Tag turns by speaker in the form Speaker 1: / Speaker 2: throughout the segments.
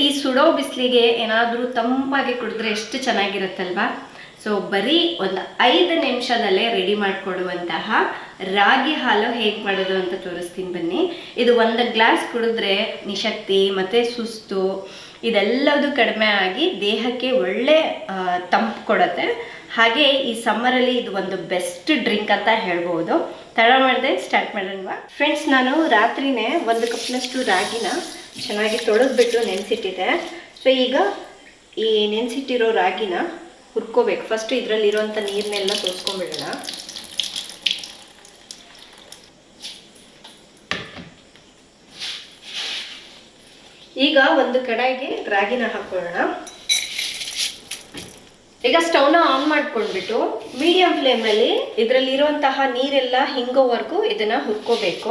Speaker 1: ಈ ಸುಡೋ ಬಿಸಿಲಿಗೆ ಏನಾದರೂ ತಂಪಾಗಿ ಕುಡಿದ್ರೆ ಎಷ್ಟು ಚೆನ್ನಾಗಿರುತ್ತಲ್ವಾ. ಸೊ ಬರೀ ಒಂದು 5 ನಿಮಿಷದಲ್ಲೇ ರೆಡಿ ಮಾಡಿಕೊಡುವಂತಹ ರಾಗಿ ಹಾಲು ಹೇಗೆ ಮಾಡೋದು ಅಂತ ತೋರಿಸ್ತೀನಿ ಬನ್ನಿ. ಇದು 1 ಗ್ಲಾಸ್ ಕುಡಿದ್ರೆ ನಿಶಕ್ತಿ ಮತ್ತು ಸುಸ್ತು ಇದೆಲ್ಲದು ಕಡಿಮೆ ಆಗಿ ದೇಹಕ್ಕೆ ಒಳ್ಳೆ ತಂಪು ಕೊಡುತ್ತೆ. ಹಾಗೆ ಈ ಸಮ್ಮರಲ್ಲಿ ಇದು ಒಂದು ಬೆಸ್ಟ್ ಡ್ರಿಂಕ್ ಅಂತ ಹೇಳ್ಬೋದು. ತಡ ಮಾಡಿದೆ ಸ್ಟಾರ್ಟ್ ಮಾಡೋಣವಾ ಫ್ರೆಂಡ್ಸ್. ನಾನು ರಾತ್ರಿನೇ 1 ಕಪ್ನಷ್ಟು ರಾಗಿನ ಚೆನ್ನಾಗಿ ತೊಳೆದ್ಬಿಟ್ಟು ನೆನೆಸಿಟ್ಟಿದ್ದೆ. ಸೊ ಈಗ ಈ ನೆನೆಸಿಟ್ಟಿರೋ ರಾಗಿನ ಹುರ್ಕೋಬೇಕು. ಫಸ್ಟ್ ಇದರಲ್ಲಿರೋಂಥ ನೀರನ್ನೆಲ್ಲ ಸೋಸ್ಕೊಂಡ್ಬಿಡೋಣ. ಈಗ ಒಂದು ಕಡಾಯಿಗೆ ರಾಗಿನ ಹಾಕೊಳ್ಳೋಣ. ಈಗ ಸ್ಟವ್ನ ಆನ್ ಮಾಡ್ಕೊಂಡ್ಬಿಟ್ಟು ಮೀಡಿಯಂ ಫ್ಲೇಮಲ್ಲಿ ಇದರಲ್ಲಿರುವಂತಹ ನೀರೆಲ್ಲ ಹಿಂಗೋವರೆಗೂ ಇದನ್ನು ಹುರ್ಕೋಬೇಕು.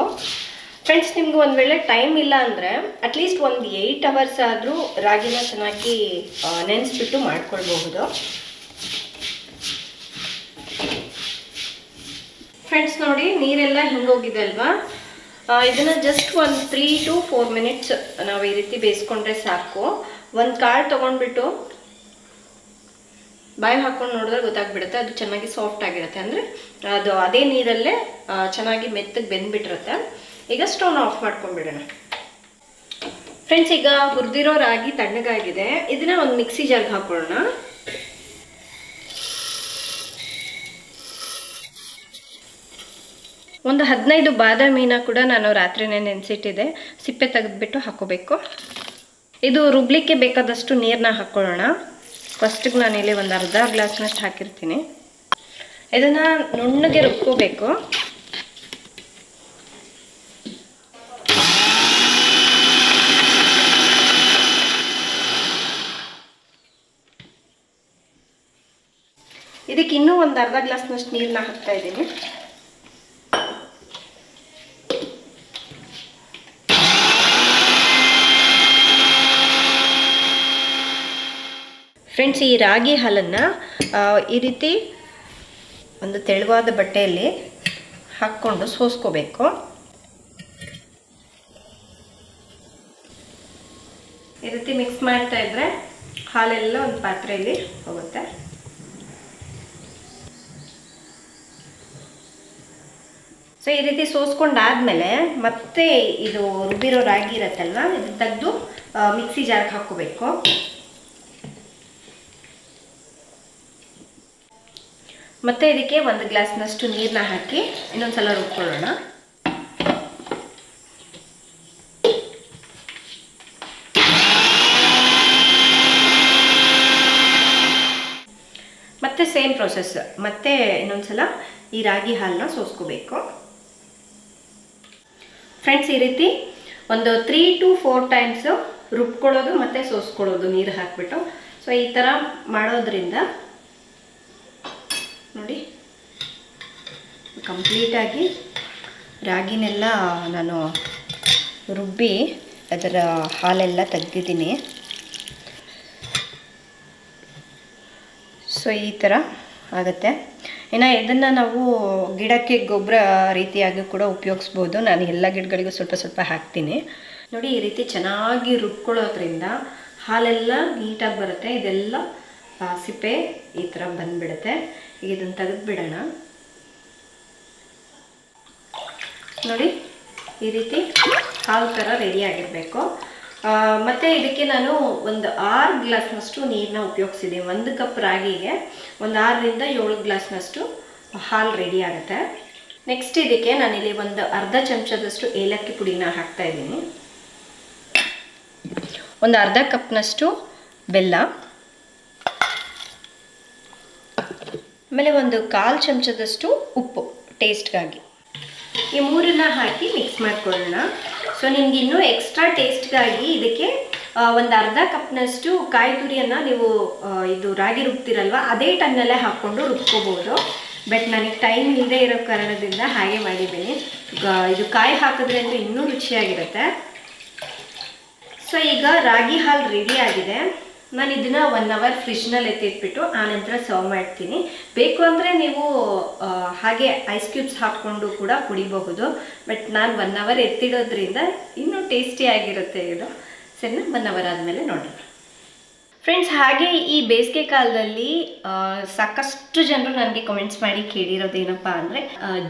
Speaker 1: ಫ್ರೆಂಡ್ಸ್, ನಿಮ್ಗೆ ಒಂದು ವೇಳೆ ಟೈಮ್ ಇಲ್ಲ ಅಂದರೆ ಅಟ್ಲೀಸ್ಟ್ ಒಂದು 8 ಅವರ್ಸ್ ಆದರೂ ರಾಗಿನ ಚೆನ್ನಾಗಿ ನೆನೆಸ್ಬಿಟ್ಟು ಮಾಡ್ಕೊಳ್ಬಹುದು. ಫ್ರೆಂಡ್ಸ್ ನೋಡಿ, ನೀರೆಲ್ಲ ಹಿಂಗೋಗಿದೆ ಅಲ್ವಾ. ಇದನ್ನು ಜಸ್ಟ್ ಒಂದು 3 to 4 ಮಿನಿಟ್ಸ್ ನಾವು ಈ ರೀತಿ ಬೇಯಿಸ್ಕೊಂಡ್ರೆ ಸಾಕು. ಒಂದು ಕಾಳು ತೊಗೊಂಡ್ಬಿಟ್ಟು ಬಾಯಿ ಹಾಕ್ಕೊಂಡು ನೋಡಿದ್ರೆ ಗೊತ್ತಾಗ್ಬಿಡುತ್ತೆ, ಅದು ಚೆನ್ನಾಗಿ ಸಾಫ್ಟ್ ಆಗಿರುತ್ತೆ. ಅಂದರೆ ಅದು ಅದೇ ನೀರಲ್ಲೇ ಚೆನ್ನಾಗಿ ಮೆತ್ತಗೆ ಬೆಂದ್ಬಿಟ್ಟಿರುತ್ತೆ. ಈಗ ಸ್ಟವ್ನ ಆಫ್ ಮಾಡ್ಕೊಂಡ್ಬಿಡೋಣ. ಫ್ರೆಂಡ್ಸ್, ಈಗ ಹುರಿದಿರೋ ರಾಗಿ ತಣ್ಣಗಾಗಿದೆ. ಇದನ್ನ ಒಂದು ಮಿಕ್ಸಿ ಜಾರ್ಗೆ ಹಾಕೊಳ್ಳೋಣ. ಒಂದು 15 ಬಾದಾಮಿನ ಕೂಡ ನಾನು ರಾತ್ರಿನೇ ನೆನೆಸಿಟ್ಟಿದ್ದೆ. ಸಿಪ್ಪೆ ತೆಗೆದುಬಿಟ್ಟು ಹಾಕೋಬೇಕು. ಇದು ರುಬ್ಲಿಕ್ಕೆ ಬೇಕಾದಷ್ಟು ನೀರನ್ನ ಹಾಕ್ಕೊಳ್ಳೋಣ. ಫಸ್ಟಿಗೆ ನಾನಿಲ್ಲಿ ಒಂದು ಅರ್ಧ ಗ್ಲಾಸ್ನಷ್ಟು ಹಾಕಿರ್ತೀನಿ. ಇದನ್ನು ನುಣ್ಣಗೆ ರುಬ್ಕೋಬೇಕು. ಇದಕ್ಕೆ ಇನ್ನೂ ಒಂದು ಅರ್ಧ ಗ್ಲಾಸ್ನಷ್ಟು ನೀರನ್ನ ಹಾಕ್ತಾ ಇದ್ದೀನಿ. ಫ್ರೆಂಡ್ಸ್, ಈ ರಾಗಿ ಹಾಲನ್ನು ಈ ರೀತಿ ಒಂದು ತೆಳುವಾದ ಬಟ್ಟೆಯಲ್ಲಿ ಹಾಕ್ಕೊಂಡು ಸೋಸ್ಕೋಬೇಕು. ಈ ರೀತಿ ಮಿಕ್ಸ್ ಮಾಡ್ತಾ ಇದ್ರೆ ಹಾಲೆಲ್ಲ ಒಂದು ಪಾತ್ರೆಯಲ್ಲಿ ಹೋಗುತ್ತೆ. ಸೊ ಈ ರೀತಿ ಸೋಸ್ಕೊಂಡಾದ್ಮೇಲೆ ಮತ್ತೆ ಇದು ರುಬ್ಬಿರೋ ರಾಗಿ ಇರತ್ತಲ್ವ, ಇದು ತೆಗೆದು ಮಿಕ್ಸಿ ಜಾರ್ಗೆ ಹಾಕ್ಕೋಬೇಕು. ಮತ್ತೆ ಇದಕ್ಕೆ 1 ಗ್ಲಾಸ್ನಷ್ಟು ನೀರನ್ನ ಹಾಕಿ ಇನ್ನೊಂದ್ಸಲ ರುಬ್ಕೊಳ್ಳೋಣ. ಮತ್ತೆ ಸೇಮ್ ಪ್ರೊಸೆಸ್, ಮತ್ತೆ ಇನ್ನೊಂದ್ಸಲ ಈ ರಾಗಿ ಹಾಲನ್ನ ಸೋಸ್ಕೋಬೇಕು. ಫ್ರೆಂಡ್ಸ್, ಈ ರೀತಿ ಒಂದು 3 to 4 ಟೈಮ್ಸ್ ರುಬ್ಕೊಳ್ಳೋದು ಮತ್ತು ಸೋಸ್ಕೊಳ್ಳೋದು ನೀರು ಹಾಕ್ಬಿಟ್ಟು. ಸೊ ಈ ಥರ ಮಾಡೋದ್ರಿಂದ ನೋಡಿ ಕಂಪ್ಲೀಟಾಗಿ ರಾಗಿನೆಲ್ಲ ನಾನು ರುಬ್ಬಿ ಅದರ ಹಾಲೆಲ್ಲ ತೆಗ್ದಿದ್ದೀನಿ. ಸೊ ಈ ಥರ ಆಗುತ್ತೆ. ಇನ್ನು ಇದನ್ನು ನಾವು ಗಿಡಕ್ಕೆ ಗೊಬ್ಬರ ರೀತಿಯಾಗಿ ಕೂಡ ಉಪಯೋಗಿಸ್ಬೋದು. ನಾನು ಎಲ್ಲ ಗಿಡಗಳಿಗೂ ಸ್ವಲ್ಪ ಸ್ವಲ್ಪ ಹಾಕ್ತೀನಿ. ನೋಡಿ, ಈ ರೀತಿ ಚೆನ್ನಾಗಿ ರುಬ್ಕೊಳ್ಳೋದ್ರಿಂದ ಹಾಲೆಲ್ಲ ನೀಟಾಗಿ ಬರುತ್ತೆ. ಇದೆಲ್ಲ ಸಿಪ್ಪೆ ಈ ಥರ ಬಂದುಬಿಡುತ್ತೆ. ಈಗ ಇದನ್ನು ತೆಗೆದುಬಿಡೋಣ. ನೋಡಿ, ಈ ರೀತಿ ಹಾಲು ಥರ ರೆಡಿಯಾಗಿರಬೇಕು. ಮತ್ತು ಇದಕ್ಕೆ ನಾನು ಒಂದು 6 ಗ್ಲಾಸ್ನಷ್ಟು ನೀರನ್ನ ಉಪಯೋಗಿಸಿದ್ದೀನಿ. 1 ಕಪ್ ರಾಗಿಗೆ ಒಂದು 6ರಿಂದ 7 ಗ್ಲಾಸ್ನಷ್ಟು ಹಾಲು ರೆಡಿ ಆಗುತ್ತೆ. ನೆಕ್ಸ್ಟ್ ಇದಕ್ಕೆ ನಾನಿಲ್ಲಿ ಒಂದು ಅರ್ಧ ಚಮಚದಷ್ಟು ಏಲಕ್ಕಿ ಪುಡಿನ ಹಾಕ್ತಾಯಿದ್ದೀನಿ. ಒಂದು ಅರ್ಧ ಕಪ್ನಷ್ಟು ಬೆಲ್ಲ, ಆಮೇಲೆ ಒಂದು 1/4 ಚಮಚದಷ್ಟು ಉಪ್ಪು ಟೇಸ್ಟ್ಗಾಗಿ. ಈ ಮೂರನ್ನ ಹಾಕಿ ಮಿಕ್ಸ್ ಮಾಡ್ಕೊಳ್ಳೋಣ. ಸೊ ನಿಮ್ಗೆ ಇನ್ನೂ ಎಕ್ಸ್ಟ್ರಾ ಟೇಸ್ಟ್ಗಾಗಿ ಇದಕ್ಕೆ ಒಂದು ಅರ್ಧ ಕಪ್ನಷ್ಟು ಕಾಯಿ ತುರಿಯನ್ನು ನೀವು ಇದು ರಾಗಿ ರುಬ್ತಿರಲ್ವ ಅದೇ ಟನ್ನಲ್ಲೇ ಹಾಕ್ಕೊಂಡು ರುಬ್ಕೋಬೋದು. ಬಟ್ ನನಗೆ ಟೈಮ್ ಇಲ್ಲದೆ ಇರೋ ಕಾರಣದಿಂದ ಹಾಗೆ ಮಾಡಿದ್ದೀನಿ. ಇದು ಕಾಯಿ ಹಾಕಿದ್ರೆ ಅಂದರೆ ಇನ್ನೂ ರುಚಿಯಾಗಿರುತ್ತೆ. ಸೊ ಈಗ ರಾಗಿ ಹಾಲು ರೆಡಿ ಆಗಿದೆ. ನಾನು ಇದನ್ನು 1 ಅವರ್ ಫ್ರಿಜ್ನಲ್ಲಿ ಎತ್ತಿಟ್ಬಿಟ್ಟು ಆನಂತರ ಸರ್ವ್ ಮಾಡ್ತೀನಿ. ಬೇಕು ಅಂದರೆ ನೀವು ಹಾಗೆ ಐಸ್ ಕ್ಯೂಬ್ಸ್ ಹಾಕ್ಕೊಂಡು ಕೂಡ ಕುಡಿಬಹುದು. ಬಟ್ ನಾನು 1 ಅವರ್ ಎತ್ತಿಡೋದ್ರಿಂದ ಇನ್ನೂ ಟೇಸ್ಟಿಯಾಗಿರುತ್ತೆ ಇದು. ಸರಿನಾ? 1 ಅವರ್ ಆದಮೇಲೆ ನೋಡೋಣ ಫ್ರೆಂಡ್ಸ್. ಹಾಗೆ ಈ ಬೇಸಿಗೆ ಕಾಲದಲ್ಲಿ ಸಾಕಷ್ಟು ಜನರು ನನಗೆ ಕಮೆಂಟ್ಸ್ ಮಾಡಿ ಕೇಳಿರೋದೇನಪ್ಪ ಅಂದರೆ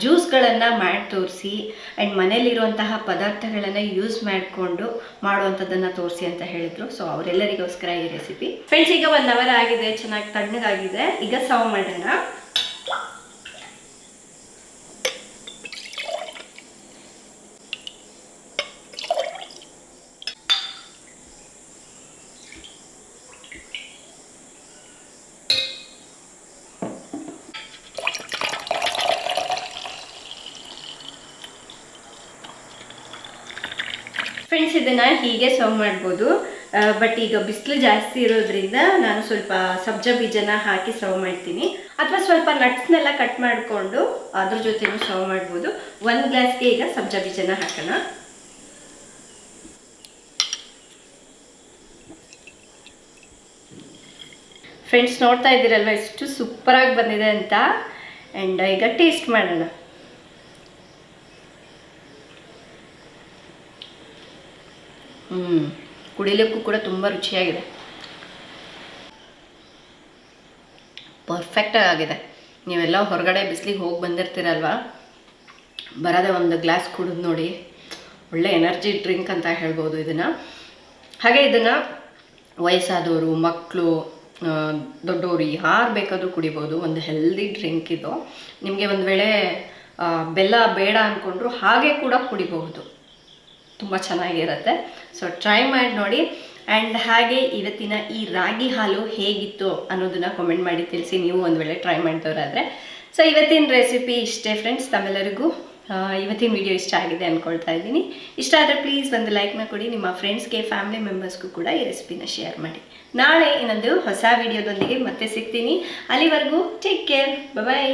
Speaker 1: ಜ್ಯೂಸ್ಗಳನ್ನು ಮಾಡಿ ತೋರಿಸಿ ಆ್ಯಂಡ್ ಮನೇಲಿರುವಂತಹ ಪದಾರ್ಥಗಳನ್ನು ಯೂಸ್ ಮಾಡಿಕೊಂಡು ಮಾಡುವಂಥದ್ದನ್ನು ತೋರಿಸಿ ಅಂತ ಹೇಳಿದರು. ಸೊ ಅವರೆಲ್ಲರಿಗೋಸ್ಕರ ಈ ರೆಸಿಪಿ. ಫ್ರೆಂಡ್ಸ್, ಈಗ 1 ಅವರ್ ಆಗಿದೆ, ಚೆನ್ನಾಗಿ ತಣ್ಣಗಾಗಿದೆ. ಈಗ ಸರ್ವ್ ಮಾಡೋಣ. ಫ್ರೆಂಡ್ಸ್, ಇದನ್ನು ಹೀಗೆ ಸರ್ವ್ ಮಾಡ್ಬೋದು. ಬಟ್ ಈಗ ಬಿಸಿಲು ಜಾಸ್ತಿ ಇರೋದ್ರಿಂದ ನಾನು ಸ್ವಲ್ಪ ಸಬ್ಜಾ ಬೀಜನ ಹಾಕಿ ಸರ್ವ್ ಮಾಡ್ತೀನಿ. ಅಥವಾ ಸ್ವಲ್ಪ ನಟ್ಸ್ನೆಲ್ಲ ಕಟ್ ಮಾಡಿಕೊಂಡು ಅದ್ರ ಜೊತೆನೂ ಸರ್ವ್ ಮಾಡ್ಬೋದು. 1 ಗ್ಲಾಸ್ಗೆ ಈಗ ಸಬ್ಜಾ ಬೀಜನ ಹಾಕೋಣ. ಫ್ರೆಂಡ್ಸ್, ನೋಡ್ತಾ ಇದ್ದೀರಲ್ವ ಎಷ್ಟು ಸೂಪರಾಗಿ ಬಂದಿದೆ ಅಂತ. ಆ್ಯಂಡ್ ಈಗ ಟೇಸ್ಟ್ ಮಾಡೋಣ. ಕುಡಿಲಿಕ್ಕೂ ಕೂಡ ತುಂಬ ರುಚಿಯಾಗಿದೆ, ಪರ್ಫೆಕ್ಟಾಗಿ ಆಗಿದೆ. ನೀವೆಲ್ಲ ಹೊರಗಡೆ ಬಿಸಿಲಿಗೆ ಹೋಗಿ ಬಂದಿರ್ತೀರಲ್ವ, ಬರೋದೇ 1 ಗ್ಲಾಸ್ ಕುಡಿದು ನೋಡಿ. ಒಳ್ಳೆ ಎನರ್ಜಿ ಡ್ರಿಂಕ್ ಅಂತ ಹೇಳ್ಬೋದು ಇದನ್ನು. ಹಾಗೆ ಇದನ್ನು ವಯಸ್ಸಾದವರು, ಮಕ್ಕಳು, ದೊಡ್ಡವರು ಯಾರು ಬೇಕಾದರೂ ಕುಡಿಬೋದು. ಒಂದು ಹೆಲ್ದಿ ಡ್ರಿಂಕ್ ಇದು. ನಿಮಗೆ ಒಂದು ವೇಳೆ ಬೆಲ್ಲ ಬೇಡ ಅಂದ್ಕೊಂಡ್ರು ಹಾಗೆ ಕೂಡ ಕುಡಿಬಹುದು, ತುಂಬ ಚೆನ್ನಾಗಿರುತ್ತೆ. ಸೊ ಟ್ರೈ ಮಾಡಿ ನೋಡಿ. ಆ್ಯಂಡ್ ಹಾಗೆ ಇವತ್ತಿನ ಈ ರಾಗಿ ಹಾಲು ಹೇಗಿತ್ತು ಅನ್ನೋದನ್ನು ಕಾಮೆಂಟ್ ಮಾಡಿ ತಿಳಿಸಿ, ನೀವು ಒಂದು ವೇಳೆ ಟ್ರೈ ಮಾಡ್ದವರಾದರೆ. ಸೊ ಇವತ್ತಿನ ರೆಸಿಪಿ ಇಷ್ಟೇ ಫ್ರೆಂಡ್ಸ್. ತಮ್ಮೆಲ್ಲರಿಗೂ ಇವತ್ತಿನ ವಿಡಿಯೋ ಇಷ್ಟ ಆಗಿದೆ ಅಂದ್ಕೊಳ್ತಾ ಇದ್ದೀನಿ. ಇಷ್ಟ ಆದರೆ ಪ್ಲೀಸ್ ಒಂದು ಲೈಕ್ನ ಕೊಡಿ. ನಿಮ್ಮ ಫ್ರೆಂಡ್ಸ್ಗೆ, ಫ್ಯಾಮಿಲಿ ಮೆಂಬರ್ಸ್ಗೂ ಕೂಡ ಈ ರೆಸಿಪಿನ ಶೇರ್ ಮಾಡಿ. ನಾಳೆ ಇನ್ನೊಂದು ಹೊಸ ವಿಡಿಯೋದೊಂದಿಗೆ ಮತ್ತೆ ಸಿಗ್ತೀನಿ. ಅಲ್ಲಿವರೆಗೂ ಟೇಕ್ ಕೇರ್, ಬಾಯ್.